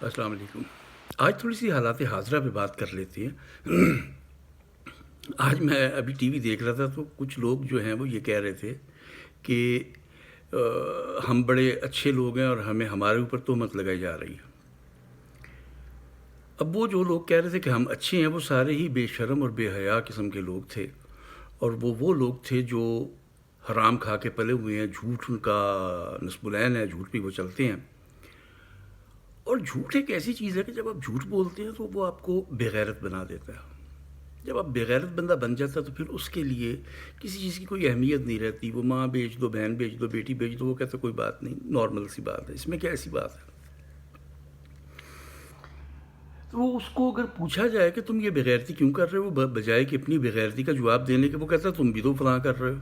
السلام علیکم۔ آج تھوڑی سی حالات حاضرہ پہ بات کر لیتے ہیں۔ آج میں ابھی ٹی وی دیکھ رہا تھا تو کچھ لوگ جو ہیں وہ یہ کہہ رہے تھے کہ ہم بڑے اچھے لوگ ہیں اور ہمیں ہمارے اوپر تہمت لگائی جا رہی ہے۔ اب وہ جو لوگ کہہ رہے تھے کہ ہم اچھے ہیں وہ سارے ہی بے شرم اور بے حیا قسم کے لوگ تھے، اور وہ لوگ تھے جو حرام کھا کے پلے ہوئے ہیں، جھوٹ ان کا نصب العین ہے، جھوٹ پہ وہ چلتے ہیں۔ اور جھوٹ ایک ایسی چیز ہے کہ جب آپ جھوٹ بولتے ہیں تو وہ آپ کو بے غیرت بنا دیتا ہے۔ جب آپ بے غیرت بندہ بن جاتا ہے تو پھر اس کے لیے کسی چیز کی کوئی اہمیت نہیں رہتی۔ وہ ماں بیچ دو، بہن بیچ دو، بیٹی بیچ دو، وہ کہتا کوئی بات نہیں، نارمل سی بات ہے، اس میں کیا ایسی بات ہے۔ تو اس کو اگر پوچھا جائے کہ تم یہ بغیرتی کیوں کر رہے ہو، بجائے کہ اپنی بغیرتی کا جواب دینے کے وہ کہتا ہے تم بھی تو فلاں کر رہے ہو۔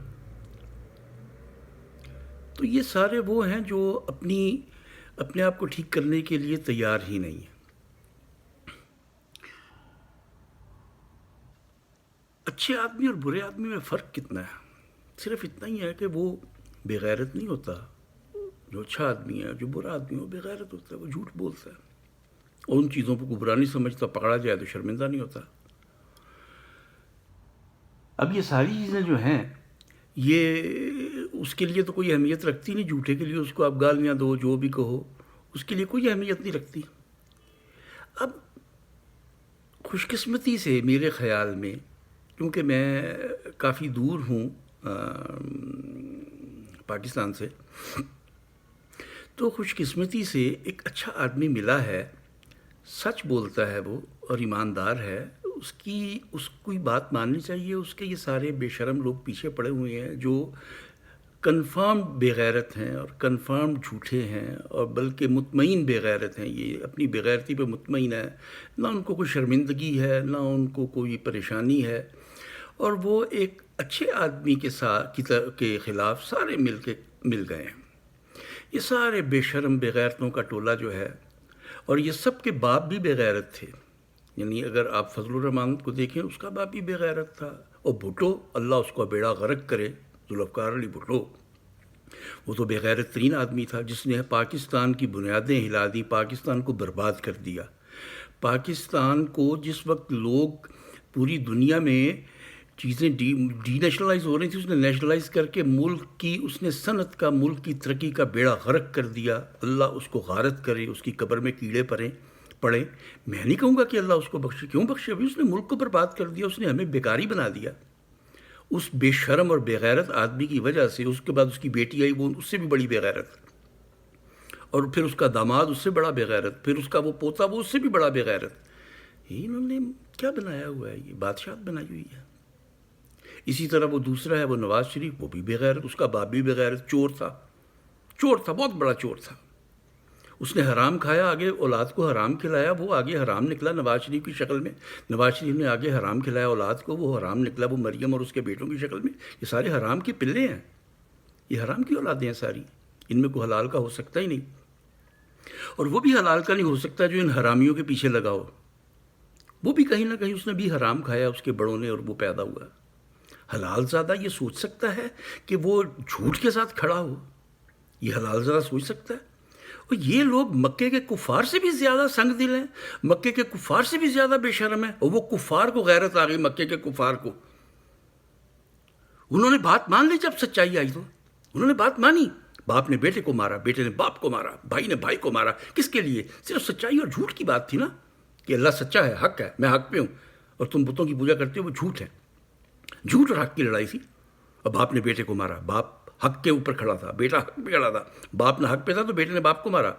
تو یہ سارے وہ ہیں جو اپنے آپ کو ٹھیک کرنے کے لیے تیار ہی نہیں ہیں۔ اچھے آدمی اور برے آدمی میں فرق کتنا ہے؟ صرف اتنا ہی ہے کہ وہ بے غیرت نہیں ہوتا۔ جو اچھا آدمی ہے، جو برا آدمی ہے، وہ بے غیرت ہوتا ہے، وہ جھوٹ بولتا ہے اور ان چیزوں کو برا نہیں سمجھتا، پکڑا جائے تو شرمندہ نہیں ہوتا۔ اب یہ ساری چیزیں جو ہیں یہ اس کے لیے تو کوئی اہمیت رکھتی نہیں۔ جھوٹے کے لیے اس کو آپ گالیاں دو، جو بھی کہو، اس کے لیے کوئی اہمیت نہیں رکھتی۔ اب خوش قسمتی سے میرے خیال میں، کیونکہ میں کافی دور ہوں پاکستان سے، تو خوش قسمتی سے ایک اچھا آدمی ملا ہے، سچ بولتا ہے وہ اور ایماندار ہے۔ اس کی بات ماننی چاہیے۔ اس کے یہ سارے بے شرم لوگ پیچھے پڑے ہوئے ہیں جو کنفرم بے غیرت ہیں اور کنفرم جھوٹے ہیں، اور بلکہ مطمئن بے غیرت ہیں۔ یہ اپنی بے غیرتی پہ مطمئن ہے، نہ ان کو کوئی شرمندگی ہے، نہ ان کو کوئی پریشانی ہے، اور وہ ایک اچھے آدمی کے خلاف سارے مل گئے ہیں۔ یہ سارے بے شرم بے غیرتوں کا ٹولہ جو ہے، اور یہ سب کے باپ بھی بے غیرت تھے۔ یعنی اگر آپ فضل الرحمان کو دیکھیں، اس کا باپ بھی بے غیرت تھا۔ اور بھٹو، اللہ اس کو بیڑا غرق کرے، ذوالفقار علی بھٹو، وہ تو بے غیرت ترین آدمی تھا، جس نے پاکستان کی بنیادیں ہلا دی، پاکستان کو برباد کر دیا۔ پاکستان کو جس وقت لوگ پوری دنیا میں چیزیں ڈی نیشنلائز ہو رہی تھی، اس نے نیشنلائز کر کے اس نے صنعت کا، ملک کی ترقی کا بیڑا غرق کر دیا۔ اللہ اس کو غارت کرے، اس کی قبر میں کیڑے پڑے۔ میں نہیں کہوں گا کہ اللہ اس کو بخشے، کیوں بخشے؟ ابھی اس نے ملک کو برباد کر دیا، اس نے ہمیں بیکاری بنا دیا۔ اس بے شرم اور بے غیرت آدمی کی وجہ سے اس کے بعد اس کی بیٹی آئی، وہ اس سے بھی بڑی بے غیرت، اور پھر اس کا داماد اس سے بڑا بے غیرت، پھر اس کا وہ پوتا وہ اس سے بھی بڑا بے غیرت۔ یہ انہوں نے کیا بنایا ہوا ہے؟ یہ بادشاہت بنائی ہوئی ہے۔ اسی طرح وہ دوسرا ہے، وہ نواز شریف، وہ بھی بے غیرت، اس کا باپ بھی بے غیرت، چور تھا، بہت بڑا چور تھا۔ اس نے حرام کھایا، آگے اولاد کو حرام کھلایا، وہ آگے حرام نکلا نواز شریف کی شکل میں۔ نواز شریف نے آگے حرام کھلایا اولاد کو، وہ حرام نکلا، وہ مریم اور اس کے بیٹوں کی شکل میں۔ یہ سارے حرام کے پلے ہیں، یہ حرام کی اولادیں ہیں ساری، ان میں کوئی حلال کا ہو سکتا ہی نہیں، اور وہ بھی حلال کا نہیں ہو سکتا جو ان حرامیوں کے پیچھے لگا ہو۔ وہ بھی کہیں نہ کہیں اس نے بھی حرام کھایا، اس کے بڑوں نے، اور وہ پیدا ہوا۔ حلال زادہ یہ سوچ سکتا ہے کہ وہ جھوٹ کے ساتھ کھڑا ہو؟ یہ حلال زادہ سوچ سکتا ہے؟ اور یہ لوگ مکے کے کفار سے بھی زیادہ سنگ دل ہیں، مکے کے کفار سے بھی زیادہ بے شرم ہیں، اور وہ کفار کو غیرت آ گئی، مکے کے کفار کو۔ انہوں نے بات مان لی، جب سچائی آئی تو انہوں نے بات مانی۔ باپ نے بیٹے کو مارا، بیٹے نے باپ کو مارا، بھائی نے بھائی کو مارا، کس کے لیے؟ صرف سچائی اور جھوٹ کی بات تھی نا، کہ اللہ سچا ہے، حق ہے، میں حق پہ ہوں، اور تم بتوں کی پوجا کرتے ہو، وہ جھوٹ ہے۔ جھوٹ اور حق کی لڑائی تھی، اور باپ نے بیٹے کو مارا۔ باپ حق کے اوپر کھڑا تھا، بیٹا حق پہ کھڑا تھا۔ باپ نہ حق پہ تھا تو بیٹے نے باپ کو مارا،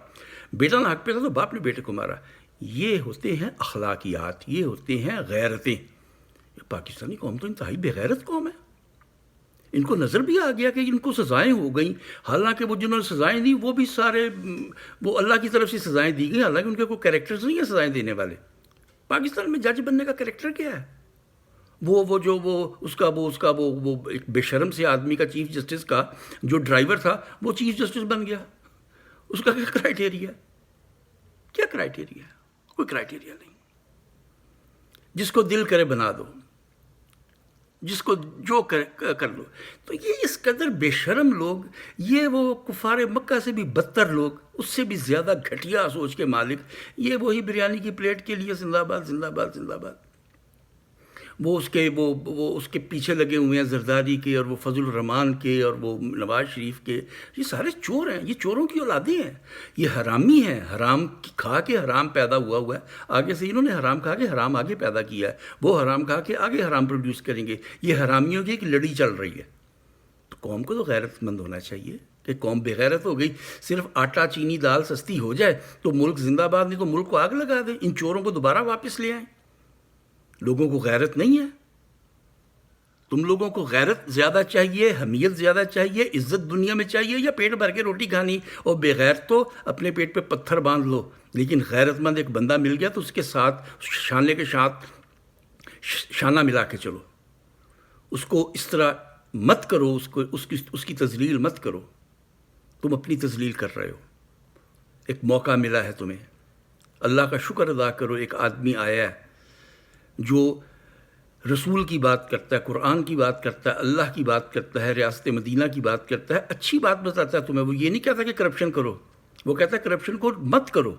بیٹا نہ حق پہ تھا تو باپ نے بیٹے کو مارا۔ یہ ہوتے ہیں اخلاقیات، یہ ہوتے ہیں غیرتیں۔ یہ پاکستانی قوم تو انتہائی بے غیرت قوم ہے۔ ان کو نظر بھی آ گیا کہ ان کو سزائیں ہو گئیں، حالانکہ وہ جنہوں نے سزائیں دی وہ بھی سارے وہ اللہ کی طرف سے سزائیں دی گئیں، حالانکہ ان کے کوئی کریکٹرز نہیں ہیں سزائیں دینے والے۔ پاکستان میں جج بننے کا کریکٹر کیا ہے؟ اس کا ایک بے شرم سے آدمی کا، چیف جسٹس کا جو ڈرائیور تھا، وہ چیف جسٹس بن گیا۔ اس کا کیا کرائٹیریا؟ کیا کرائٹیریا؟ کوئی کرائٹیریا نہیں۔ جس کو دل کرے بنا دو، جس کو جو کر لو. تو یہ اس قدر بے شرم لوگ، یہ وہ کفار مکہ سے بھی بدتر لوگ، اس سے بھی زیادہ گھٹیا سوچ کے مالک، یہ وہی بریانی کی پلیٹ کے لیے زندہ باد زندہ باد زندہ باد. وہ اس کے پیچھے لگے ہوئے ہیں زرداری کے اور وہ فضل الرحمان کے اور وہ نواز شریف کے. یہ سارے چور ہیں، یہ چوروں کی اولادیں ہیں، یہ حرامی ہیں، حرام کھا کے حرام پیدا ہوا ہے. آگے سے انہوں نے حرام کھا کے حرام آگے پیدا کیا ہے، وہ حرام کھا کے آگے حرام پروڈیوس کریں گے. یہ حرامیوں کی ایک لڑی چل رہی ہے. تو قوم کو تو غیرت مند ہونا چاہیے کہ قوم بے غیرت ہو گئی. صرف آٹا چینی دال سستی ہو جائے تو ملک زندہ باد، نہیں تو ملک کو آگ لگا دیں. ان چوروں کو دوبارہ واپس لے آئیں. لوگوں کو غیرت نہیں ہے. تم لوگوں کو غیرت زیادہ چاہیے، حمیت زیادہ چاہیے، عزت دنیا میں چاہیے، یا پیٹ بھر کے روٹی کھانی؟ اور بے غیرت تو اپنے پیٹ پہ پتھر باندھ لو. لیکن غیرت مند ایک بندہ مل گیا تو اس کے ساتھ شانے کے ساتھ شانہ ملا کے چلو. اس کو اس طرح مت کرو، اس کی تذلیل مت کرو. تم اپنی تذلیل کر رہے ہو. ایک موقع ملا ہے تمہیں، اللہ کا شکر ادا کرو. ایک آدمی آیا ہے جو رسول کی بات کرتا ہے، قرآن کی بات کرتا ہے، اللہ کی بات کرتا ہے، ریاست مدینہ کی بات کرتا ہے، اچھی بات بتاتا ہے تمہیں. وہ یہ نہیں کہتا کہ کرپشن کرو، وہ کہتا ہے کرپشن کو مت کرو.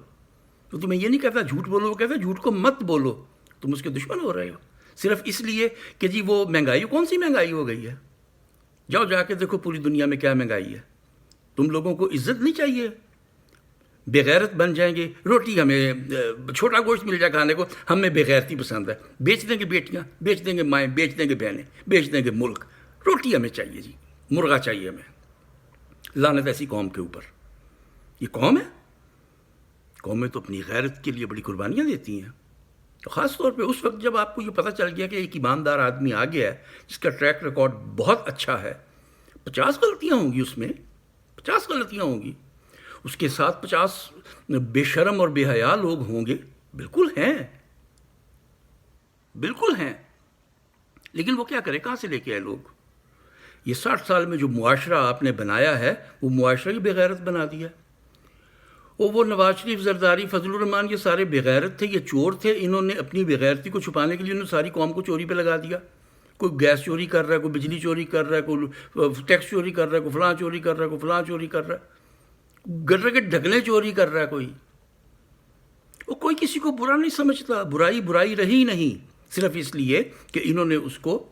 تو تمہیں یہ نہیں کہتا جھوٹ بولو، وہ کہتا ہے جھوٹ کو مت بولو. تم اس کے دشمن ہو رہے ہو صرف اس لیے کہ جی وہ مہنگائی، کون سی مہنگائی ہو گئی ہے؟ جاؤ جا کے دیکھو پوری دنیا میں کیا مہنگائی ہے. تم لوگوں کو عزت نہیں چاہیے؟ بے غیرت بن جائیں گے. روٹی ہمیں چھوٹا گوشت مل جائے کھانے کو، ہمیں بے غیرتی پسند ہے. بیچ دیں گے بیٹیاں، بیچ دیں گے مائیں، بیچ دیں گے بہنیں، بیچ دیں گے ملک. روٹی ہمیں چاہیے جی، مرغا چاہیے ہمیں. لعنت ایسی قوم کے اوپر. یہ قوم ہے؟ قومیں تو اپنی غیرت کے لیے بڑی قربانیاں دیتی ہیں. تو خاص طور پہ اس وقت جب آپ کو یہ پتہ چل گیا کہ ایک ایماندار آدمی آ گیا ہے جس کا ٹریک ریکارڈ بہت اچھا ہے. 50 غلطیاں ہوں گی اس میں، 50 غلطیاں ہوں گی. اس کے ساتھ 50 بے شرم اور بے حیا لوگ ہوں گے. بالکل ہیں، بالکل ہیں. لیکن وہ کیا کرے، کہاں سے لے کے آئے لوگ؟ یہ 60 سال میں جو معاشرہ آپ نے بنایا ہے وہ معاشرہ ہی بے غیرت بنا دیا. اور وہ نواز شریف، زرداری، فضل الرحمان، یہ سارے بے غیرت تھے، یہ چور تھے. انہوں نے اپنی بے غیرتی کو چھپانے کے لیے انہوں نے ساری قوم کو چوری پہ لگا دیا. کوئی گیس چوری کر رہا ہے، کوئی بجلی چوری کر رہا ہے، کوئی ٹیکس چوری کر رہا ہے، کوئی فلاں چوری کر رہا ہے، کوئی فلاں چوری کر رہا ہے، گٹر کے ڈھکنے چوری کر رہا ہے کوئی. اور کوئی کسی کو برا نہیں سمجھتا. برائی برائی رہی نہیں، صرف اس لیے کہ انہوں نے اس کو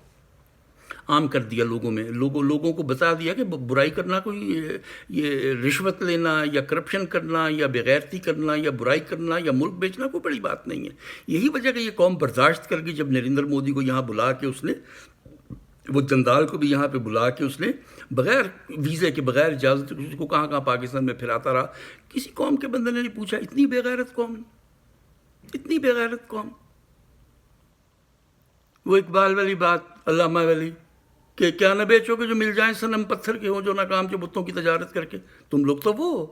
عام کر دیا. لوگوں میں لوگوں کو بتا دیا کہ برائی کرنا کوئی، یہ رشوت لینا یا کرپشن کرنا یا بغیرتی کرنا یا برائی کرنا یا ملک بیچنا کوئی بڑی بات نہیں ہے. یہی وجہ کہ یہ قوم برداشت کر گئی جب نریندر مودی کو یہاں بلا کے اس نے، وہ جندال کو بھی یہاں پہ بلا کے اس نے بغیر ویزے کے، بغیر اجازت اس کو کہاں کہاں پاکستان میں پھراتا رہا. کسی قوم کے بندے نے نہیں پوچھا. اتنی بے غیرت قوم، اتنی بے غیرت قوم. وہ اقبال والی بات، علامہ والی، کہ کیا نہ بیچو کہ جو مل جائیں صنم پتھر کے ہوں جو ناکام کے بتوں کی تجارت کر کے. تم لوگ تو وہ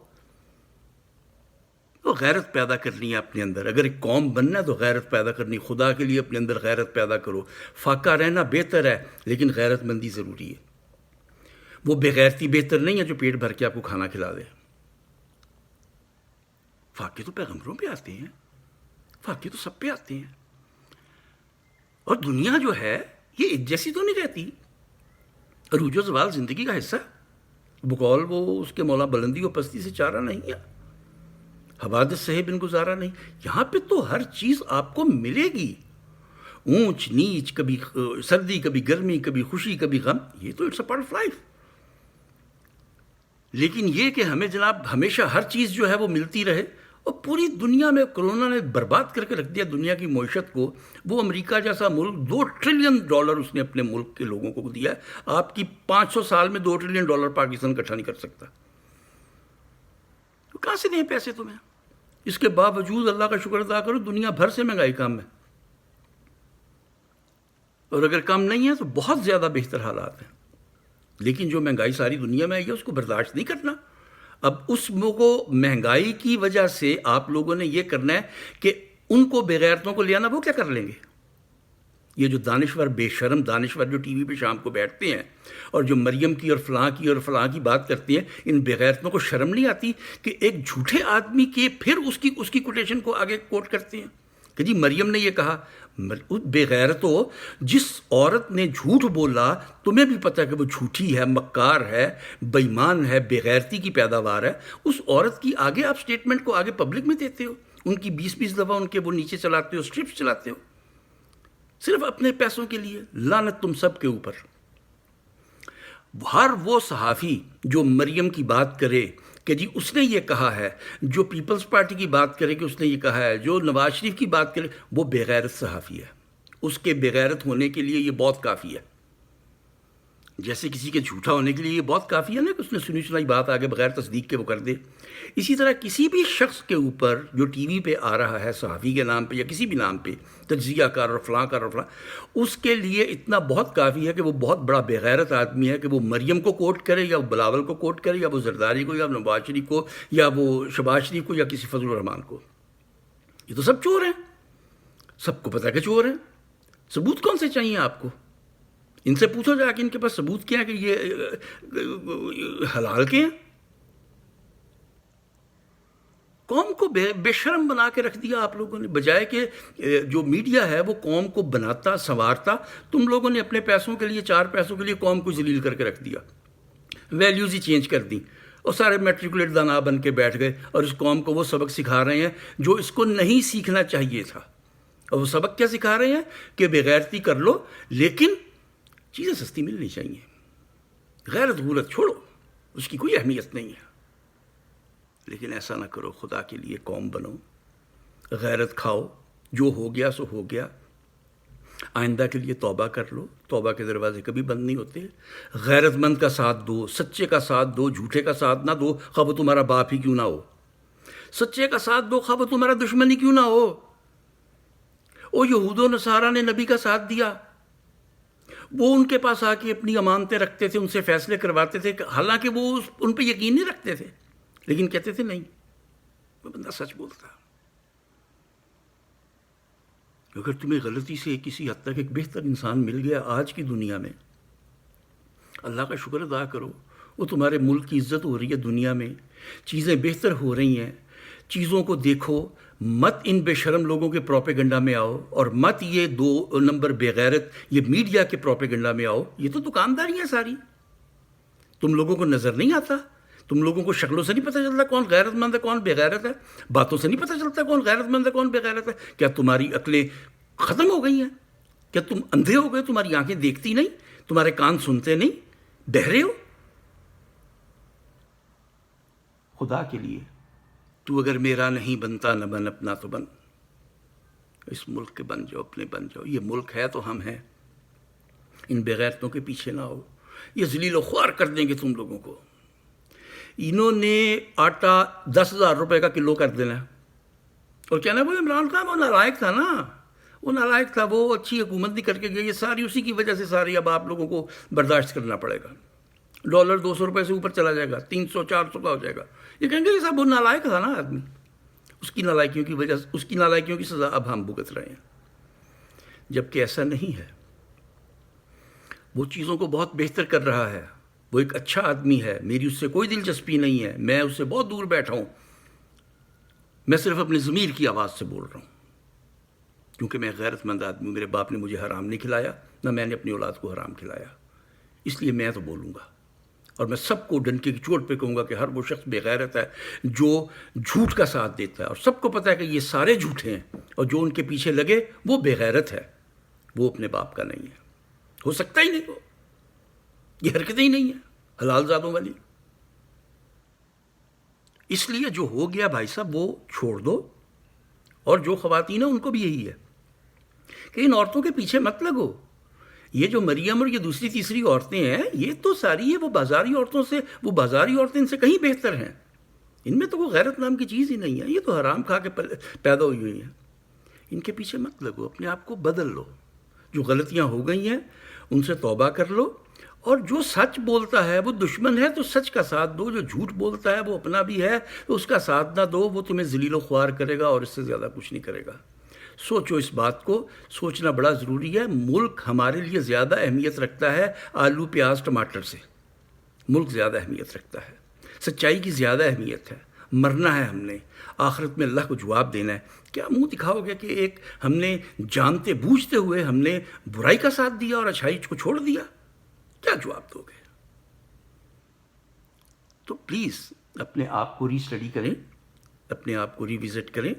غیرت پیدا کرنی ہے اپنے اندر. اگر ایک قوم بننا ہے تو غیرت پیدا کرنی. خدا کے لیے اپنے اندر غیرت پیدا کرو. فاقہ رہنا بہتر ہے لیکن غیرت مندی ضروری ہے. وہ بے غیرتی بہتر نہیں ہے جو پیٹ بھر کے آپ کو کھانا کھلا دے. فاقے تو پیغمبروں پہ آتے ہیں، فاقے تو سب پہ آتے ہیں. اور دنیا جو ہے یہ ایک جیسی تو نہیں رہتی. عروج و زوال زندگی کا حصہ. بقول وہ اس کے مولا بلندی و پستی سے چارہ نہیں ہے، حوادث سے بن گزارا نہیں. یہاں پہ تو ہر چیز آپ کو ملے گی، اونچ نیچ، کبھی سردی کبھی گرمی، کبھی خوشی کبھی غم. یہ تو it's a part of life. لیکن یہ کہ ہمیں جناب ہمیشہ ہر چیز جو ہے وہ ملتی رہے. اور پوری دنیا میں کرونا نے برباد کر کے رکھ دیا دنیا کی معیشت کو. وہ امریکہ جیسا ملک $2 ٹریلین اس نے اپنے ملک کے لوگوں کو دیا ہے. آپ کی 500 سال میں $2 ٹریلین پاکستان اکٹھا نہیں کر سکتا. تو کہاں سے دیں پیسے تمہیں؟ اس کے باوجود اللہ کا شکر ادا کرو دنیا بھر سے مہنگائی کم ہے. اور اگر کم نہیں ہے تو بہت زیادہ بہتر حالات ہیں. لیکن جو مہنگائی ساری دنیا میں آئی ہے اس کو برداشت نہیں کرنا. اب اس کو مہنگائی کی وجہ سے آپ لوگوں نے یہ کرنا ہے کہ ان کو بے غیرتوں کو لے آنا. وہ کیا کر لیں گے؟ یہ جو دانشور بے شرم دانشور جو ٹی وی پہ شام کو بیٹھتے ہیں اور جو مریم کی اور فلاں کی بات کرتے ہیں، ان بے غیرتوں کو شرم نہیں آتی کہ ایک جھوٹے آدمی کے پھر اس کی کوٹیشن کو آگے کوٹ کرتے ہیں. کہ جی مریم نے یہ کہا. بے غیرتو، جس عورت نے جھوٹ بولا تمہیں بھی پتہ ہے کہ وہ جھوٹی ہے، مکار ہے، بے ایمان ہے، بے غیرتی کی پیداوار ہے، اس عورت کی آگے آپ سٹیٹمنٹ کو آگے پبلک میں دیتے ہو، ان کی 20 دفعہ ان کے وہ نیچے چلاتے ہو، سٹرپس چلاتے ہو، صرف اپنے پیسوں کے لیے. لعنت تم سب کے اوپر. ہر وہ صحافی جو مریم کی بات کرے کہ جی اس نے یہ کہا ہے، جو پیپلز پارٹی کی بات کرے کہ اس نے یہ کہا ہے، جو نواز شریف کی بات کرے، وہ بے غیرت صحافی ہے. اس کے بے غیرت ہونے کے لیے یہ بہت کافی ہے. جیسے کسی کے جھوٹا ہونے کے لیے یہ بہت کافی ہے نا کہ اس نے سنی سنائی بات آگے بغیر تصدیق کے وہ کر دے. اسی طرح کسی بھی شخص کے اوپر جو ٹی وی پہ آ رہا ہے صحافی کے نام پہ یا کسی بھی نام پہ، تجزیہ کار اور فلاں کار اور فلاں، اس کے لیے اتنا بہت کافی ہے کہ وہ بہت بڑا بے غیرت آدمی ہے کہ وہ مریم کو کوٹ کرے یا وہ بلاول کو کوٹ کرے یا وہ زرداری کو یا نواز شریف کو یا وہ شہباز شریف کو یا کسی فضل الرحمان کو. یہ تو سب چور ہیں، سب کو پتہ کہ چور ہیں. ثبوت کون سے چاہیے آپ کو؟ ان سے پوچھو جا کہ ان کے پاس ثبوت کیا ہے کہ یہ حلال کے ہیں. قوم کو بے شرم بنا کے رکھ دیا آپ لوگوں نے. بجائے کہ جو میڈیا ہے وہ قوم کو بناتا سنوارتا، تم لوگوں نے اپنے پیسوں کے لیے، 4 پیسوں کے لیے قوم کو ذلیل کر کے رکھ دیا. ویلیوز ہی چینج کر دی اور سارے میٹریکولیٹ دانا بن کے بیٹھ گئے اور اس قوم کو وہ سبق سکھا رہے ہیں جو اس کو نہیں سیکھنا چاہیے تھا. اور وہ سبق کیا سکھا رہے ہیں کہ بے غیرتی کر لو لیکن چیزیں سستی ملنی چاہیے. غیرت غورت چھوڑو، اس کی کوئی اہمیت نہیں ہے. لیکن ایسا نہ کرو، خدا کے لیے قوم بنو، غیرت کھاؤ. جو ہو گیا سو ہو گیا. آئندہ کے لیے توبہ کر لو. توبہ کے دروازے کبھی بند نہیں ہوتے. غیرت مند کا ساتھ دو، سچے کا ساتھ دو، جھوٹے کا ساتھ نہ دو، خواہ وہ تمہارا باپ ہی کیوں نہ ہو. سچے کا ساتھ دو خواہ وہ تمہارا دشمن ہی کیوں نہ ہو. او یہود و نصارہ نے نبی کا ساتھ دیا. وہ ان کے پاس آ کے اپنی امانتیں رکھتے تھے، ان سے فیصلے کرواتے تھے، حالانکہ وہ ان پہ یقین نہیں رکھتے تھے، لیکن کہتے تھے نہیں، وہ بندہ سچ بولتا. اگر تمہیں غلطی سے کسی حد تک ایک بہتر انسان مل گیا آج کی دنیا میں، اللہ کا شکر ادا کرو. وہ تمہارے ملک کی عزت ہو رہی ہے دنیا میں، چیزیں بہتر ہو رہی ہیں. چیزوں کو دیکھو، مت ان بے شرم لوگوں کے پروپیگنڈا میں آؤ، اور مت یہ 2 نمبر بے غیرت یہ میڈیا کے پروپیگنڈا میں آؤ. یہ تو دکانداری ہے ساری. تم لوگوں کو نظر نہیں آتا؟ تم لوگوں کو شکلوں سے نہیں پتہ چلتا کون غیرت مند ہے کون بے غیرت ہے؟ باتوں سے نہیں پتہ چلتا کون غیرت مند ہے کون بے غیرت ہے؟ کیا تمہاری عقلیں ختم ہو گئی ہیں؟ کیا تم اندھے ہو گئے؟ تمہاری آنکھیں دیکھتی نہیں؟ تمہارے کان سنتے نہیں؟ بہرے ہو؟ خدا کے لیے تو اگر میرا نہیں بنتا نہ بن، اپنا تو بن. اس ملک کے بن جاؤ، اپنے بن جاؤ. یہ ملک ہے تو ہم ہیں. ان بے غیرتوں کے پیچھے نہ ہو. یہ ذلیل و خوار کر دیں گے تم لوگوں کو. انہوں نے آٹا 10,000 روپے کا کلو کر دینا اور کہنا وہ عمران خان وہ نالائق تھا نا، وہ نالائق تھا، وہ اچھی حکومت نہیں کر کے گیا. یہ ساری اسی کی وجہ سے ساری اب آپ لوگوں کو برداشت کرنا پڑے گا. ڈالر 200 روپے سے اوپر چلا جائے گا، 300-400 کا ہو جائے گا. یہ کہیں گے یہ سب وہ نالائق تھا نا آدمی، اس کی نالائکیوں کی وجہ سے، اس کی نالائکیوں کی سزا اب ہم بھگت رہے ہیں. جبکہ ایسا نہیں ہے. وہ چیزوں کو بہت بہتر کر رہا ہے. وہ ایک اچھا آدمی ہے، میری اس سے کوئی دلچسپی نہیں ہے، میں اس سے بہت دور بیٹھا ہوں. میں صرف اپنے ضمیر کی آواز سے بول رہا ہوں، کیونکہ میں غیرت مند آدمی ہوں. میرے باپ نے مجھے حرام نہیں کھلایا، نہ میں نے اپنی اولاد کو حرام کھلایا. اس لیے میں تو بولوں گا، اور میں سب کو ڈنکے کی چوٹ پہ کہوں گا کہ ہر وہ شخص بے غیرت ہے جو جھوٹ کا ساتھ دیتا ہے. اور سب کو پتہ ہے کہ یہ سارے جھوٹے ہیں، اور جو ان کے پیچھے لگے وہ بے غیرت ہے. وہ اپنے باپ کا نہیں ہے، ہو سکتا ہی نہیں. وہ یہ حرکتیں ہی نہیں ہیں حلال زادوں والی. اس لیے جو ہو گیا بھائی صاحب وہ چھوڑ دو. اور جو خواتین ہیں ان کو بھی یہی ہے کہ ان عورتوں کے پیچھے مت لگو. یہ جو مریم اور یہ دوسری تیسری عورتیں ہیں، یہ تو ساری ہے وہ بازاری عورتوں سے، وہ بازاری عورتیں ان سے کہیں بہتر ہیں. ان میں تو وہ غیرت نام کی چیز ہی نہیں ہے. یہ تو حرام کھا کے پیدا ہوئی ہوئی ہیں. ان کے پیچھے مت لگو، اپنے آپ کو بدل لو. جو غلطیاں ہو گئی ہیں ان سے توبہ کر لو. اور جو سچ بولتا ہے وہ دشمن ہے تو سچ کا ساتھ دو. جو جھوٹ بولتا ہے وہ اپنا بھی ہے تو اس کا ساتھ نہ دو. وہ تمہیں ذلیل و خوار کرے گا اور اس سے زیادہ کچھ نہیں کرے گا. سوچو اس بات کو، سوچنا بڑا ضروری ہے. ملک ہمارے لیے زیادہ اہمیت رکھتا ہے آلو پیاز ٹماٹر سے. ملک زیادہ اہمیت رکھتا ہے، سچائی کی زیادہ اہمیت ہے. مرنا ہے ہم نے، آخرت میں اللہ کو جواب دینا ہے. کیا منہ دکھاؤ گے کہ ایک ہم نے جانتے بوجھتے ہوئے ہم نے برائی کا ساتھ دیا اور اچھائی کو چھوڑ دیا؟ کیا جواب دو گے؟ تو پلیز اپنے آپ کو ری اسٹڈی کریں، اپنے آپ کو ری وزٹ کریں،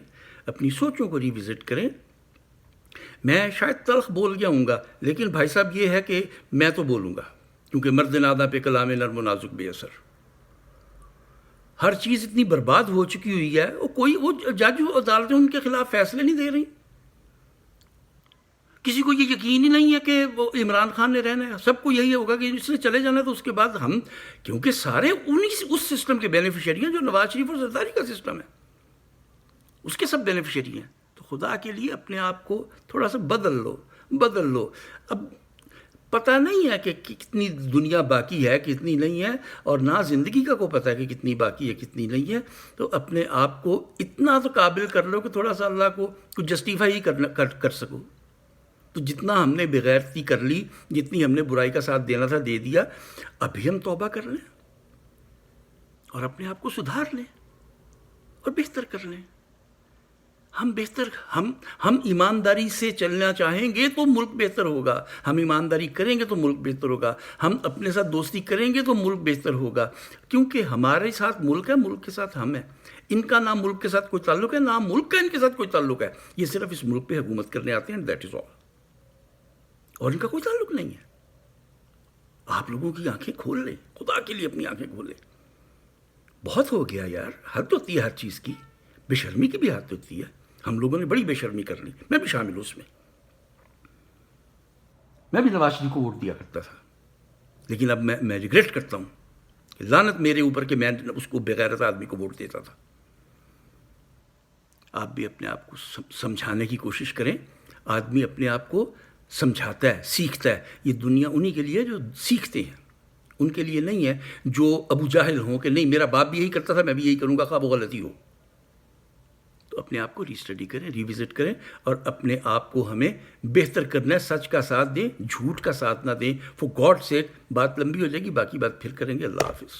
اپنی سوچوں کو ری وزٹ کریں. میں شاید تلخ بول گیا ہوں گا، لیکن بھائی صاحب یہ ہے کہ میں تو بولوں گا، کیونکہ مرد ناداں پہ کلام نرم و نازک بے اثر. ہر چیز اتنی برباد ہو چکی ہوئی ہے، وہ جج عدالتیں ان کے خلاف فیصلے نہیں دے رہی. کسی کو یہ یقین ہی نہیں ہے کہ وہ عمران خان نے رہنا ہے. سب کو یہی ہوگا کہ اس نے چلے جانا ہے، تو اس کے بعد ہم، کیونکہ سارے اس سسٹم کے بینیفیشری ہیں جو نواز شریف اور زرداری کا سسٹم ہے، اس کے سب بینیفیشری ہیں. تو خدا کے لیے اپنے آپ کو تھوڑا سا بدل لو. اب پتہ نہیں ہے کہ کتنی دنیا باقی ہے کتنی نہیں ہے، اور نہ زندگی کا کو پتہ ہے کہ کتنی باقی ہے کتنی نہیں ہے. تو اپنے آپ کو اتنا تو قابل کر لو کہ تھوڑا سا اللہ کو کچھ جسٹیفائی کر سکو. تو جتنا ہم نے بغیرتی کر لی، جتنی ہم نے برائی کا ساتھ دینا تھا دے دیا. ابھی ہم توبہ کر لیں اور اپنے آپ کو سدھار لیں اور بہتر کر لیں. ہم ایمانداری سے چلنا چاہیں گے تو ملک بہتر ہوگا. ہم ایمانداری کریں گے تو ملک بہتر ہوگا. ہم اپنے ساتھ دوستی کریں گے تو ملک بہتر ہوگا، کیونکہ ہمارے ساتھ ملک ہے، ملک کے ساتھ ہم ہیں. ان کا نہ ملک کے ساتھ کوئی تعلق ہے، نہ ملک کا ان کے ساتھ کوئی تعلق ہے. یہ صرف اس ملک پہ حکومت کرنے آتے ہیں، دیٹ از آل، اور ان کا کوئی تعلق نہیں ہے. آپ لوگوں کی آنکھیں کھول لیں، خدا کے لیے اپنی آنکھیں کھولیں. بہت ہو گیا یار، حد ہوتی ہے ہر چیز کی. بے شرمی کی بھی حد ہوتی ہے. ہم لوگوں نے بڑی بے شرمی کر لی، میں بھی شامل ہوں اس میں. میں بھی نواز شریف کو ووٹ دیا کرتا تھا، لیکن اب میں ریگریٹ کرتا ہوں کہ لعنت میرے اوپر کہ میں اس کو بغیرت آدمی کو ووٹ دیتا تھا. آپ بھی اپنے آپ کو سمجھانے کی کوشش کریں. آدمی اپنے آپ کو سمجھاتا ہے، سیکھتا ہے. یہ دنیا انہی کے لیے جو سیکھتے ہیں، ان کے لیے نہیں ہے جو ابو جاہل ہوں کہ نہیں میرا باپ بھی یہی کرتا تھا میں بھی یہی کروں گا، خواہ وہ غلطی ہو. تو اپنے آپ کو ری اسٹڈی کریں، ری وزٹ کریں، اور اپنے آپ کو ہمیں بہتر کرنا ہے. سچ کا ساتھ دیں، جھوٹ کا ساتھ نہ دیں. فور گاڈ سیک. بات لمبی ہو جائے گی، باقی بات پھر کریں گے. اللہ حافظ.